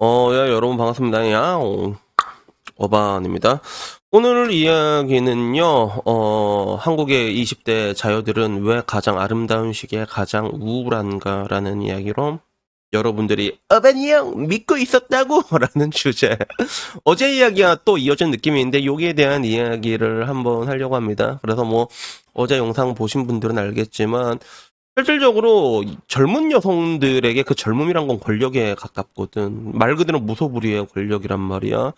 야, 여러분 반갑습니다. 어반입니다. 오늘 이야기는요, 한국의 20대 자녀들은 왜 가장 아름다운 시기에 가장 우울한가라는 이야기로 여러분들이 어반이 형 믿고 있었다고? 라는 주제. 어제 이야기와 또 이어진 느낌인데 여기에 대한 이야기를 한번 하려고 합니다. 그래서 뭐 어제 영상 보신 분들은 알겠지만 실질적으로 젊은 여성들에게 그 젊음이란 건 권력에 가깝거든. 말 그대로 무소불위의 권력이란 말이야.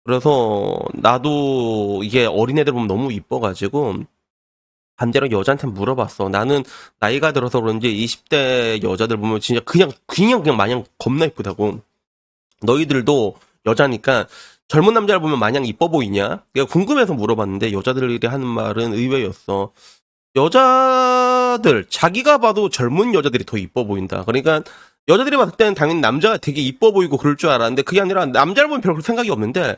그래서 나도 이게 어린애들 보면 너무 이뻐가지고 반대로 여자한테 물어봤어. 나는 나이가 들어서 그런지 20대 여자들 보면 진짜 그냥 마냥 겁나 이쁘다고. 너희들도 여자니까 젊은 남자를 보면 마냥 이뻐 보이냐? 내가 궁금해서 물어봤는데 여자들이 하는 말은 의외였어. 여자들, 자기가 봐도 젊은 여자들이 더 이뻐 보인다. 그러니까 여자들이 봤을 때는 당연히 남자가 되게 이뻐 보이고 그럴 줄 알았는데 그게 아니라 남자를 보면 별로 생각이 없는데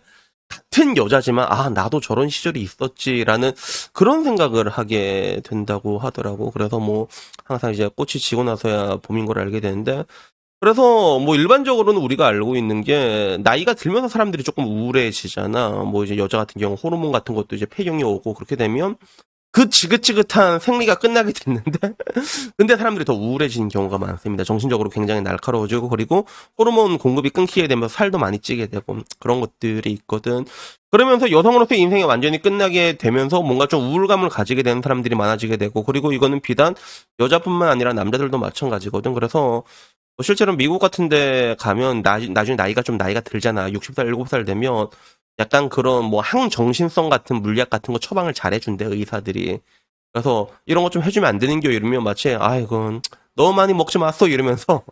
같은 여자지만 아 나도 저런 시절이 있었지라는 그런 생각을 하게 된다고 하더라고. 그래서 뭐 항상 이제 꽃이 지고 나서야 봄인 걸 알게 되는데 그래서 뭐 일반적으로는 우리가 알고 있는 게 나이가 들면서 사람들이 조금 우울해지잖아. 뭐 이제 여자 같은 경우 호르몬 같은 것도 이제 폐경이 오고 그렇게 되면 그 지긋지긋한 생리가 끝나게 됐는데 근데 사람들이 더 우울해지는 경우가 많습니다. 정신적으로 굉장히 날카로워지고 그리고 호르몬 공급이 끊기게 되면서 살도 많이 찌게 되고 그런 것들이 있거든. 그러면서 여성으로서의 인생이 완전히 끝나게 되면서 뭔가 좀 우울감을 가지게 되는 사람들이 많아지게 되고 그리고 이거는 비단 여자뿐만 아니라 남자들도 마찬가지거든. 그래서 뭐 실제로 미국 같은 데 가면 나중에 나이가 들잖아. 60살, 7살 되면 약간 그런 뭐 항정신성 같은 물약 같은 거 처방을 잘 해준대, 의사들이. 그래서 이런 거 좀 해주면 안 되는겨 이러면 마치 아 이건 너무 많이 먹지 마소 이러면서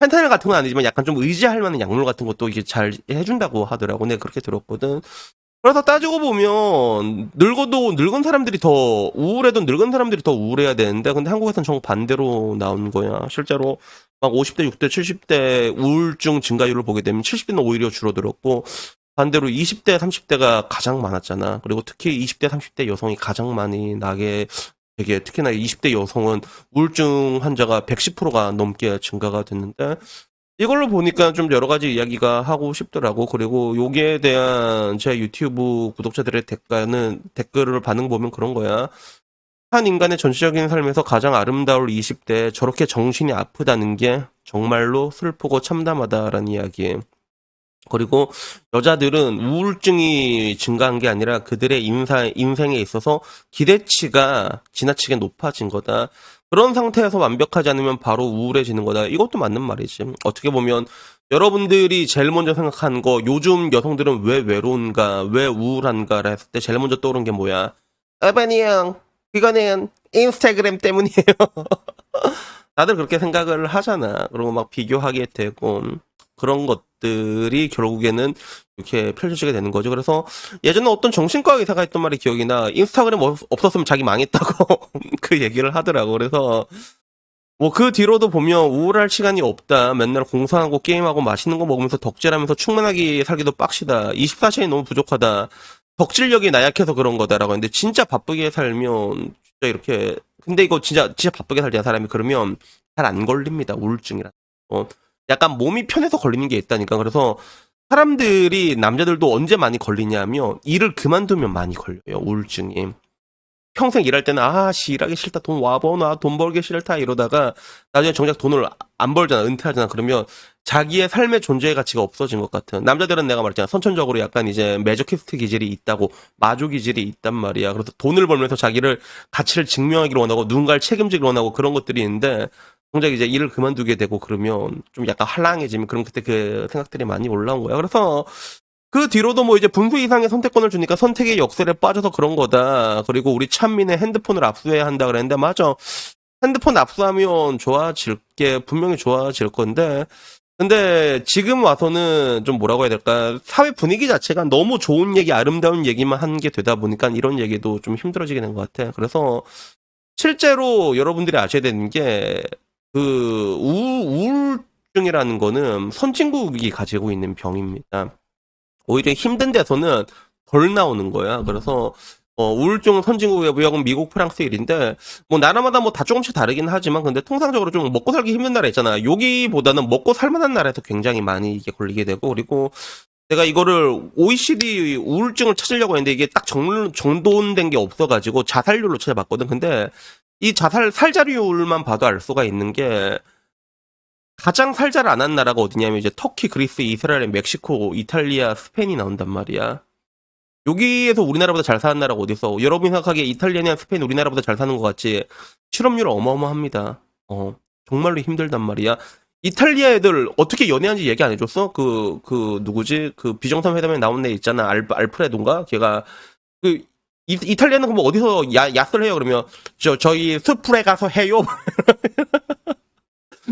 펜타닐 같은 건 아니지만 약간 좀 의지할 만한 약물 같은 것도 이게 잘 해준다고 하더라고. 내가 그렇게 들었거든. 그래서 따지고 보면 늙어도 늙은 사람들이 더 우울해도 늙은 사람들이 더 우울해야 되는데 근데 한국에서는 정반대로 나온 거야. 실제로 막 50대, 60대, 70대 우울증 증가율을 보게 되면 70대는 오히려 줄어들었고 반대로 20대, 30대가 가장 많았잖아. 그리고 특히 20대, 30대 여성이 가장 많이 나게 되게 특히나 20대 여성은 우울증 환자가 110%가 넘게 증가가 됐는데 이걸로 보니까 좀 여러 가지 이야기가 하고 싶더라고. 그리고 여기에 대한 제 유튜브 구독자들의 댓글을 반응 보면 그런 거야. 한 인간의 전체적인 삶에서 가장 아름다울 20대 저렇게 정신이 아프다는 게 정말로 슬프고 참담하다라는 이야기. 그리고 여자들은 우울증이 증가한 게 아니라 그들의 인생에 있어서 기대치가 지나치게 높아진 거다. 그런 상태에서 완벽하지 않으면 바로 우울해지는 거다. 이것도 맞는 말이지. 어떻게 보면 여러분들이 제일 먼저 생각한 거, 요즘 여성들은 왜 외로운가, 왜 우울한가를 했을 때 제일 먼저 떠오른 게 뭐야? 어바니 형, 그거는 인스타그램 때문이에요. 다들 그렇게 생각을 하잖아. 그리고 막 비교하게 되고. 그런 것들이 결국에는 이렇게 펼쳐지게 되는 거죠. 그래서 예전에 어떤 정신과 의사가 했던 말이 기억이 나. 인스타그램 없었으면 자기 망했다고 그 얘기를 하더라고. 그래서 뭐 그 뒤로도 보면 우울할 시간이 없다. 맨날 공부하고 게임하고 맛있는 거 먹으면서 덕질하면서 충만하게 살기도 빡시다. 24시간이 너무 부족하다. 덕질력이 나약해서 그런 거다라고 했는데 진짜 바쁘게 살면 진짜 이렇게 근데 이거 진짜 바쁘게 살잖아 사람이 그러면 잘 안 걸립니다. 우울증이라. 약간 몸이 편해서 걸리는 게 있다니까. 그래서 사람들이 남자들도 언제 많이 걸리냐면 일을 그만두면 많이 걸려요. 우울증이. 평생 일할 때는 아씨 일하기 싫다 돈 와버나 돈 벌기 싫다 이러다가 나중에 정작 돈을 안 벌잖아 은퇴하잖아 그러면 자기의 삶의 존재의 가치가 없어진 것 같은 남자들은 내가 말했잖아 선천적으로 약간 이제 매저키스트 기질이 있다고 마조 기질이 있단 말이야 그래서 돈을 벌면서 자기를 가치를 증명하기를 원하고 누군가를 책임지기를 원하고 그런 것들이 있는데 정작 이제 일을 그만두게 되고 그러면 좀 약간 할랑해지면 그런 그때 그 생각들이 많이 올라온 거야 그래서 그 뒤로도 뭐 이제 분수 이상의 선택권을 주니까 선택의 역설에 빠져서 그런 거다. 그리고 우리 찬민의 핸드폰을 압수해야 한다 그랬는데 맞아. 핸드폰 압수하면 좋아질 게 분명히 좋아질 건데 근데 지금 와서는 좀 뭐라고 해야 될까 사회 분위기 자체가 너무 좋은 얘기 아름다운 얘기만 한 게 되다 보니까 이런 얘기도 좀 힘들어지게 된 것 같아. 그래서 실제로 여러분들이 아셔야 되는 게 그 우울증이라는 거는 선진국이 가지고 있는 병입니다. 오히려 힘든 데서는 덜 나오는 거야. 그래서 우울증 선진국의 무역은 미국, 프랑스 일인데, 뭐, 나라마다 뭐 다 조금씩 다르긴 하지만, 근데 통상적으로 좀 먹고 살기 힘든 나라 있잖아. 여기보다는 먹고 살만한 나라에서 굉장히 많이 이게 걸리게 되고, 그리고 내가 이거를 OECD 우울증을 찾으려고 했는데, 이게 딱 정돈된 게 없어가지고 자살률로 찾아봤거든. 근데 이 살자리율만 봐도 알 수가 있는 게, 가장 살자를 안 한 나라가 어디냐면 이제 터키, 그리스, 이스라엘, 멕시코, 이탈리아, 스페인이 나온단 말이야. 여기에서 우리나라보다 잘 사는 나라가 어딨어? 여러분이 생각하기에 이탈리아나 스페인 우리나라보다 잘 사는 것 같지? 실업률 어마어마합니다. 정말로 힘들단 말이야. 이탈리아 애들 어떻게 연애하는지 얘기 안 해줬어? 누구지? 그 비정상 회담에 나온 애 있잖아. 알프레도인가? 걔가, 그, 이탈리아는 그럼 어디서 야스를 해요? 그러면, 저희 스프레 가서 해요?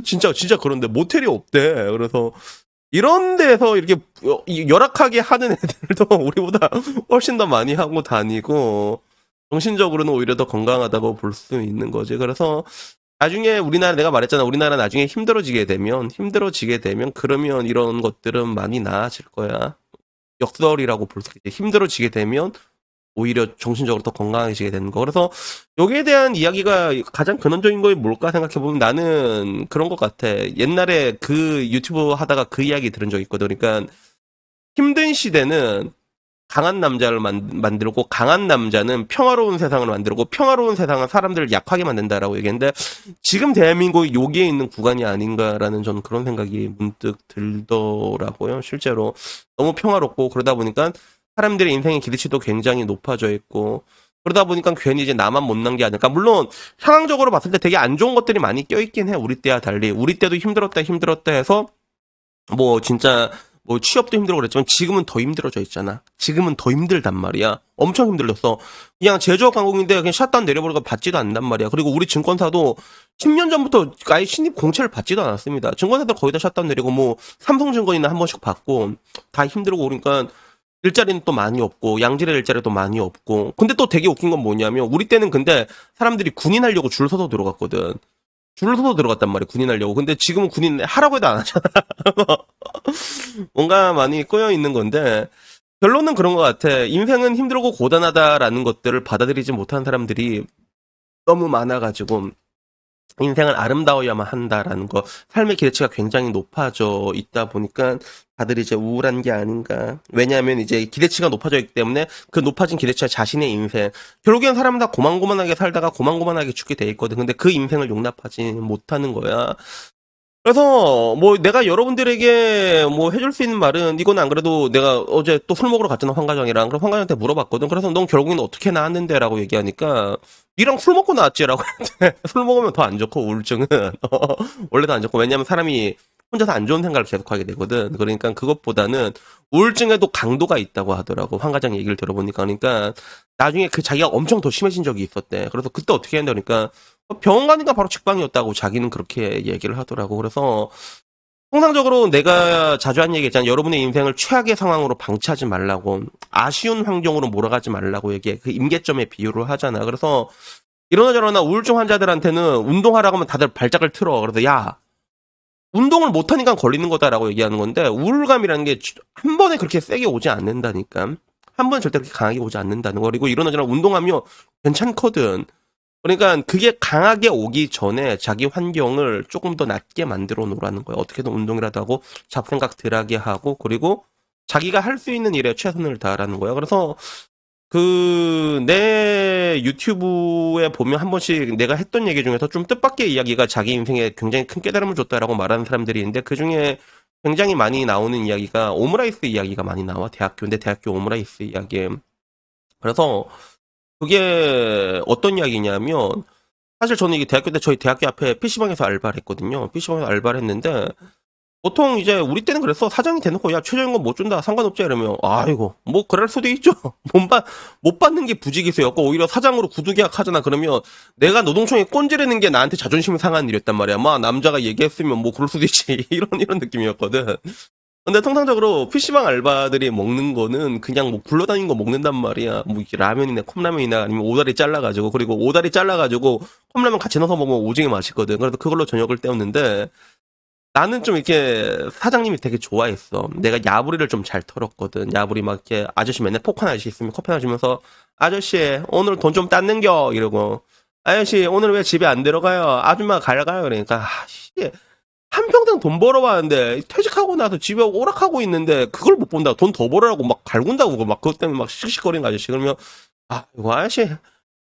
진짜 그런데 모텔이 없대. 그래서, 이런 데서 이렇게 열악하게 하는 애들도 우리보다 훨씬 더 많이 하고 다니고 정신적으로는 오히려 더 건강하다고 볼 수 있는 거지. 그래서 나중에 우리나라 내가 말했잖아. 우리나라 나중에 힘들어지게 되면 그러면 이런 것들은 많이 나아질 거야. 역설이라고 볼 수 있지. 힘들어지게 되면 오히려 정신적으로 더 건강해지게 되는 거. 그래서 여기에 대한 이야기가 가장 근원적인 거에 뭘까 생각해보면 나는 그런 것 같아. 옛날에 그 유튜브 하다가 그 이야기 들은 적 있거든. 그러니까 힘든 시대는 강한 남자를 만들고 강한 남자는 평화로운 세상을 만들고 평화로운 세상은 사람들을 약하게 만든다라고 얘기했는데 지금 대한민국이 여기에 있는 구간이 아닌가라는 저는 그런 생각이 문득 들더라고요. 실제로 너무 평화롭고 그러다 보니까 사람들의 인생의 기대치도 굉장히 높아져 있고 그러다 보니까 괜히 이제 나만 못난 게 아닐까. 물론 상황적으로 봤을 때 되게 안 좋은 것들이 많이 껴있긴 해. 우리 때와 달리. 우리 때도 힘들었다 해서 뭐 진짜 뭐 취업도 힘들고 그랬지만 지금은 더 힘들어져 있잖아. 지금은 더 힘들단 말이야. 엄청 힘들었어. 그냥 제조업 강국인데 그냥 샷다운 내려버리고 받지도 않는단 말이야. 그리고 우리 증권사도 10년 전부터 아예 신입 공채를 받지도 않았습니다. 증권사들 거의 다 샷다운 내리고 뭐 삼성증권이나 한 번씩 받고 다 힘들고 그러니까 일자리는 또 많이 없고 양질의 일자리도 많이 없고 근데 또 되게 웃긴 건 뭐냐면 우리 때는 근데 사람들이 군인 하려고 줄 서서 들어갔거든. 줄 서서 들어갔단 말이야 군인 하려고. 근데 지금은 군인 하라고 해도 안 하잖아. 뭔가 많이 꼬여 있는 건데 결론은 그런 것 같아. 인생은 힘들고 고단하다라는 것들을 받아들이지 못한 사람들이 너무 많아가지고 인생은 아름다워야만 한다라는 거, 삶의 기대치가 굉장히 높아져 있다 보니까 다들 이제 우울한 게 아닌가. 왜냐하면 이제 기대치가 높아져 있기 때문에 그 높아진 기대치와 자신의 인생. 결국엔 사람은 다 고만고만하게 살다가 고만고만하게 죽게 돼 있거든. 근데 그 인생을 용납하지 못하는 거야. 그래서 뭐 내가 여러분들에게 뭐 해줄 수 있는 말은 이건 안 그래도 내가 어제 또 술 먹으러 갔잖아 황과장이랑. 그럼 황과장한테 물어봤거든. 그래서 넌 결국엔 어떻게 나왔는데라고 얘기하니까 니랑 술 먹고 나왔지라고 했는데 술 먹으면 더 안 좋고 우울증은 원래도 안 좋고 왜냐면 사람이 혼자서 안 좋은 생각을 계속하게 되거든. 그러니까 그것보다는 우울증에도 강도가 있다고 하더라고 황과장 얘기를 들어보니까. 그러니까 나중에 그 자기가 엄청 더 심해진 적이 있었대. 그래서 그때 어떻게 했냐 그러니까 병원 가니까 바로 직방이었다고 자기는 그렇게 얘기를 하더라고. 그래서 통상적으로 내가 자주 한 얘기 있잖아. 여러분의 인생을 최악의 상황으로 방치하지 말라고. 아쉬운 환경으로 몰아가지 말라고 얘기해. 그 임계점에 비유를 하잖아. 그래서 이러나 저러나 우울증 환자들한테는 운동하라고 하면 다들 발작을 틀어. 그래서 야, 운동을 못하니까 걸리는 거다라고 얘기하는 건데 우울감이라는 게 한 번에 그렇게 세게 오지 않는다니까. 한 번에 절대 그렇게 강하게 오지 않는다는 거. 그리고 이러나 저러나 운동하면 괜찮거든. 그러니까 그게 강하게 오기 전에 자기 환경을 조금 더 낮게 만들어 놓으라는 거예요. 어떻게든 운동이라도 하고 잡생각 덜하게 하고 그리고 자기가 할 수 있는 일에 최선을 다하라는 거예요. 그래서 그 내 유튜브에 보면 한 번씩 내가 했던 얘기 중에서 좀 뜻밖의 이야기가 자기 인생에 굉장히 큰 깨달음을 줬다라고 말하는 사람들이 있는데 그 중에 굉장히 많이 나오는 이야기가 오므라이스 이야기가 많이 나와. 대학교인데 대학교 오므라이스 이야기. 그래서 그게 어떤 이야기냐면 사실 저는 이게 대학교 때 저희 대학교 앞에 PC방에서 알바를 했거든요. PC방에서 알바를 했는데 보통 이제 우리 때는 그랬어. 사장이 대놓고 야 최저임금 못 준다 상관없지 이러면 아이고 뭐 그럴 수도 있죠. 못 받는 게 부지기수였고 오히려 사장으로 구두계약 하잖아. 그러면 내가 노동청에 꼰지르는 게 나한테 자존심이 상한 일이었단 말이야. 막 남자가 얘기했으면 뭐 그럴 수도 있지. 이런 느낌이었거든. 근데 통상적으로 PC방 알바들이 먹는 거는 그냥 뭐 굴러다니는 거 먹는단 말이야. 뭐 이렇게 라면이나 컵라면이나 아니면 오다리 잘라가지고 그리고 오다리 잘라가지고 컵라면 같이 넣어서 먹으면 오징어 맛있거든. 그래서 그걸로 저녁을 때웠는데 나는 좀 이렇게 사장님이 되게 좋아했어. 내가 야부리를 좀 잘 털었거든. 야부리 막 이렇게 아저씨 맨날 포크 아저씨 있으면 커피 하나 주면서 아저씨 오늘 돈 좀 땄는겨 이러고 아저씨 오늘 왜 집에 안 들어가요? 아줌마 갈가요? 그러니까 씨 한평생 돈 벌어봤는데 퇴직하고 나서 집에 오락하고 있는데 그걸 못 본다. 돈 더 벌으라고 막 갈군다고 막 그것 때문에 막 씩씩거리는 아저씨 그러면 아 이거 아저씨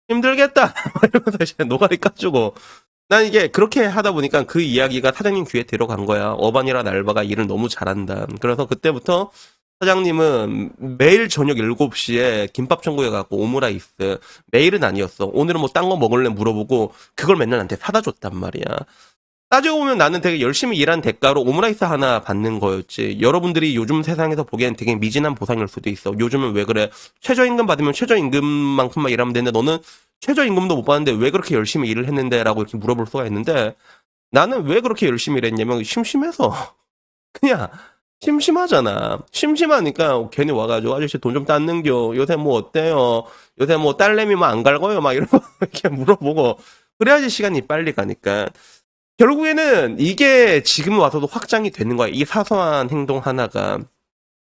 힘들겠다 이러면서 이제 노가리 까주고 난 이게 그렇게 하다 보니까 그 이야기가 사장님 귀에 들어간 거야. 어반이란 알바가 일을 너무 잘한다. 그래서 그때부터 사장님은 매일 저녁 7시에 김밥 천국에 갖고 오므라이스 매일은 아니었어. 오늘은 뭐 딴 거 먹을래 물어보고 그걸 맨날 나한테 사다 줬단 말이야. 따지고 보면 나는 되게 열심히 일한 대가로 오므라이스 하나 받는 거였지. 여러분들이 요즘 세상에서 보기엔 되게 미진한 보상일 수도 있어. 요즘은 왜 그래? 최저임금 받으면 최저임금만큼만 일하면 되는데 너는 최저임금도 못 받는데 왜 그렇게 열심히 일을 했는데? 라고 이렇게 물어볼 수가 있는데 나는 왜 그렇게 열심히 일했냐면 심심해서. 그냥 심심하잖아. 심심하니까 괜히 와가지고 아저씨 돈 좀 땄는겨. 요새 뭐 어때요? 요새 뭐 딸내미 뭐 안 갈거요? 막 이런 거 이렇게 물어보고 그래야지 시간이 빨리 가니까. 결국에는 이게 지금 와서도 확장이 되는 거야. 이 사소한 행동 하나가.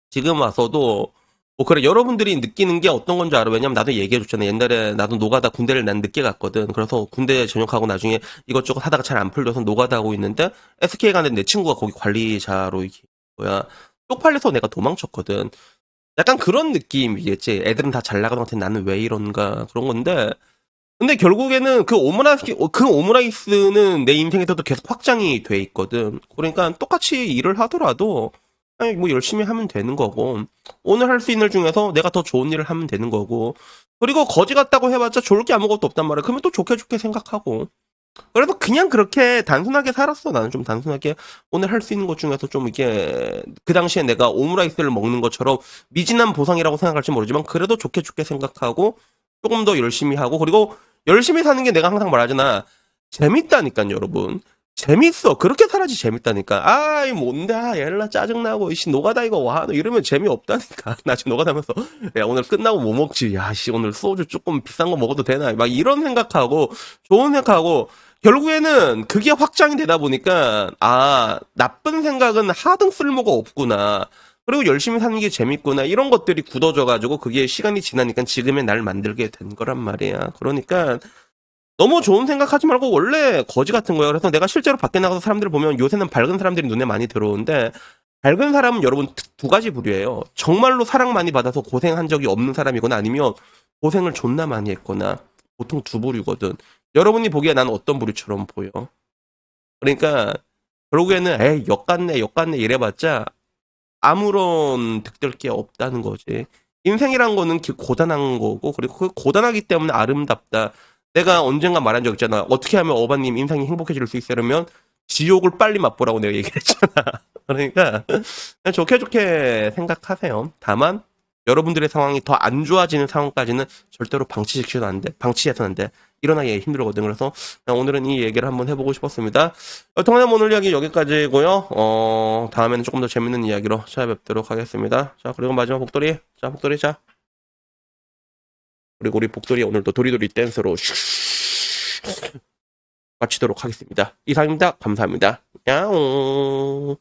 지금 와서도, 뭐, 그래, 여러분들이 느끼는 게 어떤 건지 알아. 왜냐면 나도 얘기해줬잖아. 옛날에 나도 노가다 군대를 난 늦게 갔거든. 그래서 군대 전역하고 나중에 이것저것 하다가 잘 안 풀려서 노가다 하고 있는데, SK 가는 내 친구가 거기 관리자로, 이게, 뭐야, 쪽팔려서 내가 도망쳤거든. 약간 그런 느낌이겠지. 애들은 다 잘 나가는 것 같은데 나는 왜 이런가. 그런 건데, 근데 결국에는 그 오므라이스는 내 인생에서도 계속 확장이 돼 있거든. 그러니까 똑같이 일을 하더라도, 아니, 뭐 열심히 하면 되는 거고, 오늘 할 수 있는 일 중에서 내가 더 좋은 일을 하면 되는 거고, 그리고 거지 같다고 해봤자 좋을 게 아무것도 없단 말이야. 그러면 또 좋게 좋게 생각하고. 그래서 그냥 그렇게 단순하게 살았어. 나는 좀 단순하게 오늘 할 수 있는 것 중에서 좀 이게 그 당시에 내가 오므라이스를 먹는 것처럼 미진한 보상이라고 생각할지 모르지만 그래도 좋게 좋게 생각하고 조금 더 열심히 하고 그리고 열심히 사는 게 내가 항상 말하잖아. 재밌다니까 여러분. 재밌어. 그렇게 살아야지 재밌다니까. 아이 뭔데 엘라 짜증나고 이씨 노가다 이거 와 이러면 재미없다니까. 나 지금 노가다면서 야 오늘 끝나고 뭐 먹지. 야씨 오늘 소주 조금 비싼 거 먹어도 되나. 막 이런 생각하고 좋은 생각하고 결국에는 그게 확장이 되다 보니까 아 나쁜 생각은 하등 쓸모가 없구나. 그리고 열심히 사는 게 재밌구나. 이런 것들이 굳어져가지고 그게 시간이 지나니까 지금의 날 만들게 된 거란 말이야. 그러니까 너무 좋은 생각하지 말고 원래 거지 같은 거야. 그래서 내가 실제로 밖에 나가서 사람들을 보면 요새는 밝은 사람들이 눈에 많이 들어오는데 밝은 사람은 여러분 두 가지 부류예요. 정말로 사랑 많이 받아서 고생한 적이 없는 사람이거나 아니면 고생을 존나 많이 했거나 보통 두 부류거든. 여러분이 보기에 난 어떤 부류처럼 보여. 그러니까 결국에는 에이 역 같네 이래봤자 아무런 득될 게 없다는 거지. 인생이란 거는 고단한 거고 그리고 그 고단하기 때문에 아름답다. 내가 언젠가 말한 적 있잖아. 어떻게 하면 어바님 인생이 행복해질 수 있으려면 지옥을 빨리 맛보라고 내가 얘기를 했잖아. 그러니까 그냥 좋게 좋게 생각하세요. 다만 여러분들의 상황이 더 안 좋아지는 상황까지는 절대로 방치시켜서는 안 돼. 방치해서는 안 돼. 일어나기 힘들거든. 그래서 오늘은 이 얘기를 한번 해보고 싶었습니다. 통화남 오늘 이야기 여기까지고요. 다음에는 조금 더 재밌는 이야기로 찾아뵙도록 하겠습니다. 자, 그리고 마지막 복돌이. 자, 복돌이 자. 그리고 우리 복돌이 오늘도 도리도리 댄스로 마치도록 하겠습니다. 이상입니다. 감사합니다. 야옹.